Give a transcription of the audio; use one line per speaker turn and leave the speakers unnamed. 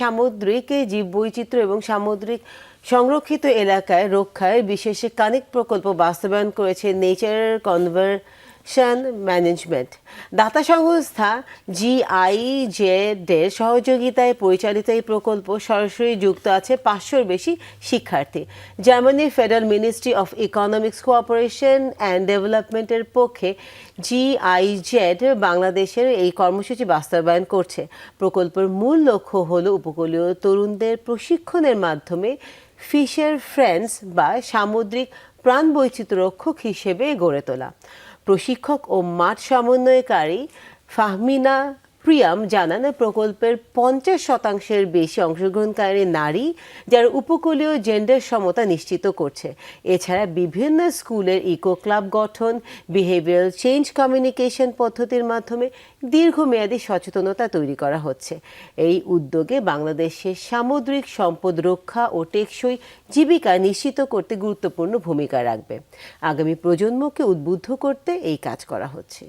সামুদ্রিক জীববৈচিত্র্য এবং সামুদ্রিক সংরক্ষিত এলাকায় রক্ষায় বিশেষ কানেক্ট প্রকল্প বাস্তবায়ন করেছে নেচার কনজারভেশন ম্যানেজমেন্ট। দাতা সংস্থা GIZ-এর সহযোগিতায় পরিচালিত এই প্রকল্প সরাসরি যুক্ত আছে 500-র বেশি শিক্ষার্থী। জার্মানির federal ministry of economics cooperation and ডেভেলপমেন্টের পক্ষে GIZ বাংলাদেশের এই কর্মসূচি বাস্তবায়ন করছে। প্রকল্পের মূল লক্ষ্য হল উপকূলীয় তরুণদের প্রশিক্ষণের মাধ্যমে ফিশার ফ্রেন্ডস বা সামুদ্রিক প্রাণবৈচিত্র্য রক্ষক হিসেবে গড়ে তোলা। প্রশিক্ষক ও মাঠ সমন্বয়কারী ফাহমিনা প্রিয়াম জানান, প্রকল্পের 50%-এর বেশি অংশগ্রহণকারী নারী, যারা উপকূলীয় জেন্ডার সমতা নিশ্চিত করছে। এছাড়া বিভিন্ন স্কুলের ইকো ক্লাব গঠন, বিহেভিয়ারাল চেঞ্জ কমিউনিকেশন পদ্ধতির মাধ্যমে দীর্ঘমেয়াদী সচেতনতা তৈরি করা হচ্ছে। এই উদ্যোগে বাংলাদেশের সামুদ্রিক সম্পদ রক্ষা ও টেকসই জীবিকা নিশ্চিত করতে গুরুত্বপূর্ণ ভূমিকা রাখবে। আগামী প্রজন্মকে উদ্বুদ্ধ করতে এই কাজ করা হচ্ছে।